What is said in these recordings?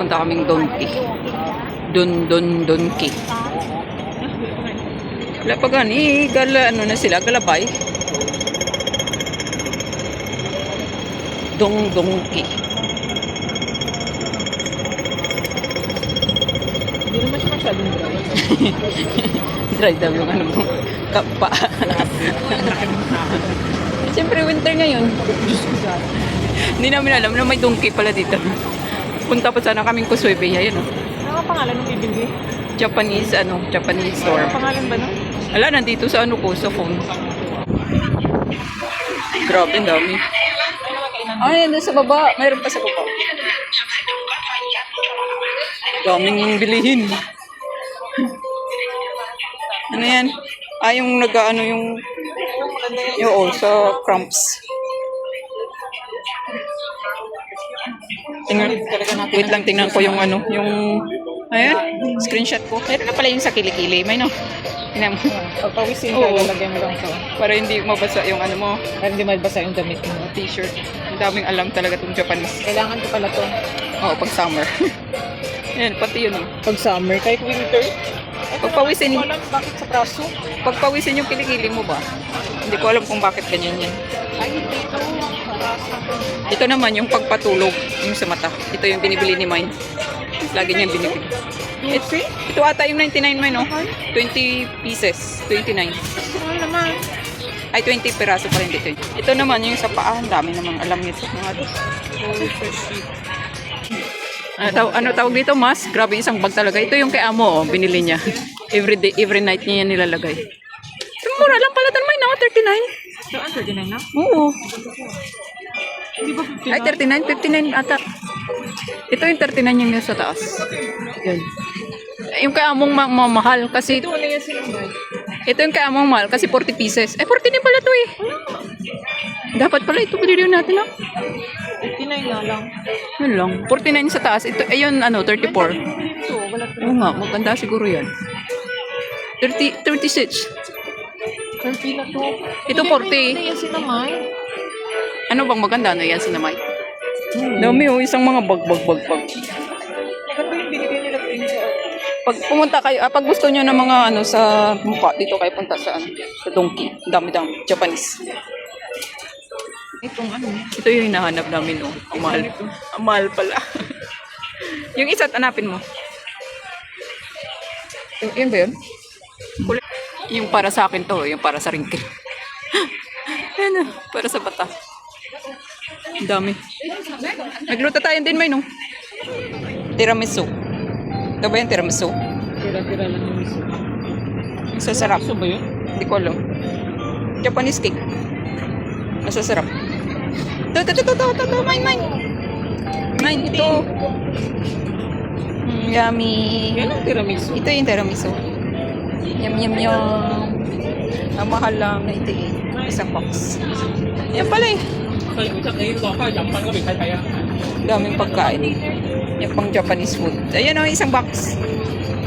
Punta kaming Donki. Donki. Wala pa gani, ano na sila, galabay. Donki. Hindi naman siya masyadong dry. Dry daw yung ano mo, kapa. Siyempre winter ngayon. Diyos ko dyan. Hindi namin alam na may Donki pala dito. Punta pa sana kaming Kusuebe, yan o. Ano ang pangalan ng bibili? Japanese store. Ano pangalan ba nun? Ala, nandito sa ano ko, sa phone. Grabe, ang dami. Ay, nandun sa baba. Mayroon pa sa baba. Daming bilihin. Ano yan? Ah, yung nag-ano yung sa cramps. Tingnan, wait lang, tingnan ko yung ano, yung, ayan, screenshot ko. Meron na pala yung sa kilikili, may no? Tingnan mo. Pagpawisin ka, Oo. lalagay mo lang ito. Para hindi mabasa yung ano mo, Para hindi malbasa yung damit mo. t-shirt. Ang daming alam talaga itong Japanese. Kailangan ko pala to. Oo, pag summer. Ayan, pati yun. Pag summer, kahit winter. Pagpawisin, Alam bakit sa braso? pagpawisin yung kilikili mo ba? Hindi ko alam kung bakit ganyan yan. Ay, hindi ito. Sa braso. Ito naman yung pagpatulog, yung sa mata. Ito yung binibili ni Mine. Lagi niyang binibili. Ito ata yung 99 Mine, no? 20 pieces. 29. Ano naman? Ay, 20 peraso pa rin dito. Ito naman yung sa paa. Ang dami namang alam nito. Mga to. Ano tawag dito, mas? Grabe, isang bag talaga. Ito yung kay Amo, oh, binili niya. Every night niya yan nilalagay. Mura lang pala ito, Mine, no? 39. Saan? 39 na? Oo. Hindi ba 59? Ay, 39, 59 ata. Ito yung 39 yung nasa taas. Yan. Yung kay Among mahal kasi Ito na yan sinambay. ito yung kay Among mahal kasi 40 pieces. Eh 40 din pala to eh. Dapat pala ito bilhin natin ah. 59 na lang. Yun lang. 49 sa taas. Ito ayun ano 34. Ito, wala pa. Oo nga, maganda siguro 'yan. 36. 30 na to. Ito 40. Ano yan sinamay? Ano bang maganda na yan sinamay? Dami oh, isang mga bag. Maganda yung binigay nila sa Pag pumunta kayo, pag gusto niyo ng mga ano sa mukha, dito kayo punta sa sa Donki. Dami-dami, Japanese. itong ano. Ito yung hinahanap namin, oh. Ang mahal. Ang mahal pala. Yung isa, hanapin mo. Yun ba yun? Yung para sa akin to, yung para sa ringkil. Ano, para sa bata. Ang dami. Nagluto tayo din, may no? Tiramisu. Ito ba yung tiramisu? Tira-tira lang yung miso. Masasarap. Miso ba yun? Hindi ko alam. Japanese cake. Masasarap. Ito. Mine. Mine, ito. Yummy. Yan ang tiramisu. Ito yung tiramisu. Yum. Ang mahal lang na ito eh. Isang box. Yan pala eh. Daming pagkain. Yung pang Japanese food. Ayan o, isang box.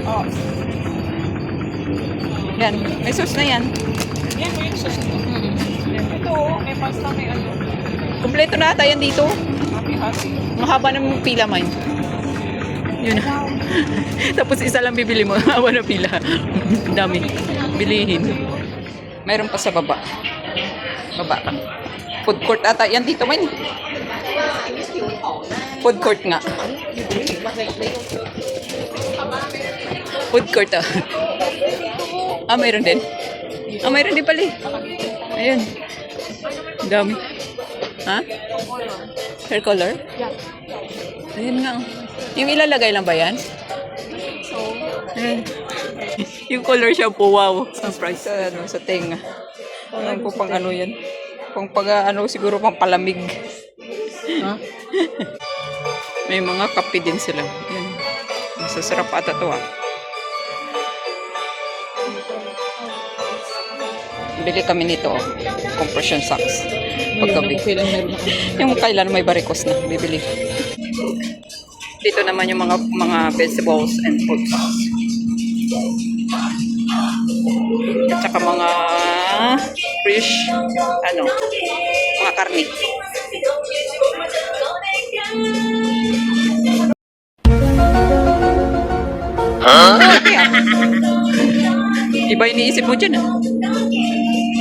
Oh. Yan. May sauce na yan. Yan mo yung sauce. Ito, may pasta, may ano. Kompleto na ata yan dito. Happy. Ang haba ng pila mine. Yun. Tapos isa lang bibili mo. Haba na pila. Ang dami. Bilihin. Mayroon pa sa baba. Baba lang. Food court ata. Yan dito mine. Food court nga. Food court ah. Ah, mayroon din. Ah, mayroon din pala eh. Ayan. Ang dami. Ha? Hair color? Yeah. Ayun nga. Yung ilalagay lang ba yan? So, Ayan. Yung color shampoo, wow. Ang price sa, ano, sa tenga. Ano po pang ano yan? Pang pag, ano, siguro pang palamig. ha? May mga kape din sila. Yan. Masasarap ata to ah. Bili kami nito, oh. Compression socks. Paggabi. Yung kailan may barikos na, bibili. Dito naman yung mga vegetables and fruits. At saka mga fish, ano, mga karne. Malaki ah. Iba yung iniisip mo dyan ah.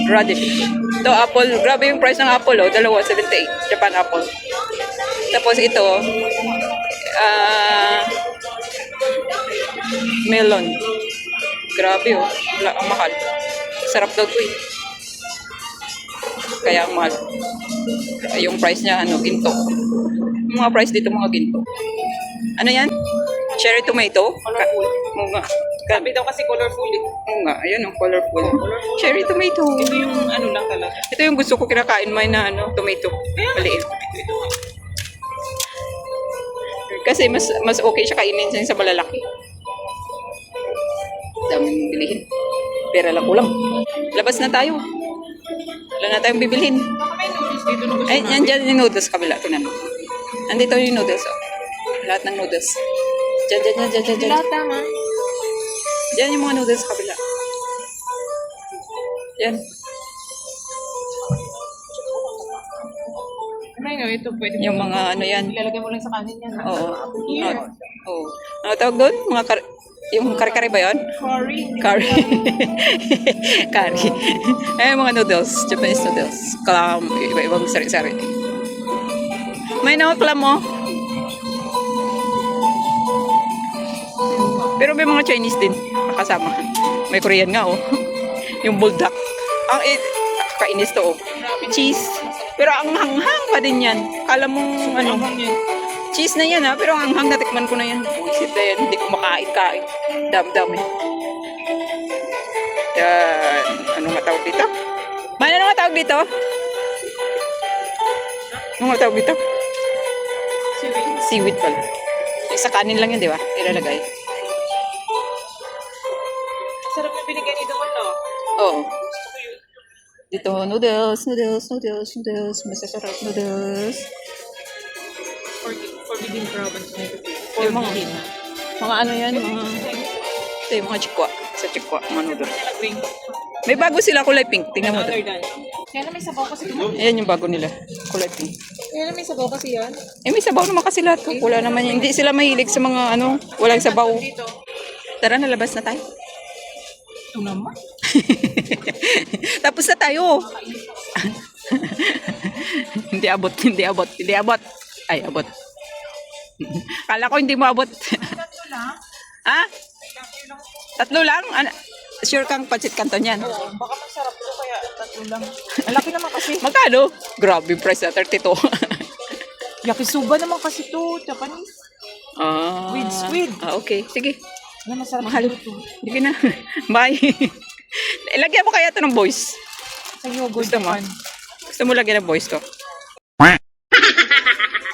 Radish. Ito, apple. Grabe yung price ng apple, oh. Dalawa, 78. Japan apple. Tapos ito, melon. Grabe, oh. Wala, ang mahal. Sarap daw to, eh. Kaya ang mahal. Yung price niya, ano, ginto. Yung mga price dito, mga ginto. Ano yan? Cherry tomato? Colorful. Oo nga. Sabi daw kasi colorful eh. Oo nga, ayun ang colorful. Cherry tomato. Ito yung ano lang talaga. Ito yung gusto ko kinakain, may na ano, tomato. Maliit. Ito nga. Kasi mas okay siya kainin sa malalaki. Daming bilihin. Pera lang kulang. Labas na tayo. Wala na tayong bibilhin. Baka may noodles dito na gusto Ay, natin. yan yung noodles kabila. Tinan mo. Nandito yung noodles. Oh. Lahat ng noodles. Diyan. Lahat tama. Diyan yung mga noodles sa kabila. Yan. May no, ito pwede Yung mga ano yan. ilalagay mo lang sa kanin yan. Oo. Here. Oo. Ano tawag doon? Yung kare-kare ba yun? Curry. Curry. Curry. Eh, mga noodles. Japanese noodles. Clam. Iba-ibang sari-sari. May no, clam mo. Pero may mga Chinese din. Kasama. May Korean nga, oh. Yung bulldog. Ang kainis to, oh. Cheese. Pero ang hanghang pa din yan. Kala mong, ano, cheese na yan, ha. Pero ang hanghang, natikman ko na yan. Buisit na yan. Hindi ko makain-kain. Dami-dami. Yan. Ano nga tawag dito? Man, ano nga tawag dito? Ano nga tawag dito? Seaweed pala. Sa kanin lang yun, di ba? Ilalagay. Sarap na binigay ni Damon, no? Oo. Dito, noodles. Masasarap noodles. Forbidden province na ito. Yung mga, Forbidden. mga ano yan, ito yung mga chikwa. Sa chikwa, mga noodles. Green. May bago sila kulay pink. Tingnan mo Other doon. than. Kaya na may sabaw kasi ito. Ayan yung bago nila. Kulay pink. Kaya na may sabaw kasi yan. Eh, may sabaw naman kasi lahat. Wala naman yan. Hindi sila mahilig sa mga ano, walang sabaw. Dito. Tara, nalabas na tayo. Ito naman. Tapos na tayo. Hindi abot. Ay, abot. Kala ko hindi mo abot. Tatlo lang. Ha? Tatlo lang? Ano? Sure kang pancit canton yan? Oo, baka masarap ito kaya tatlo lang. Ang laki naman kasi. Magkano? Grabe price na 32. Yakisoba naman kasi to, Japanese. Ah, With squid. Ah, okay. Sige. Ano masarap Mahal. ito. Sige na. Bye. Lagyan mo kaya ito ng voice. Sa yogurt Gusto mo? Japan. Gusto mo lagyan ng voice to?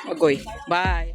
Agoy. Bye.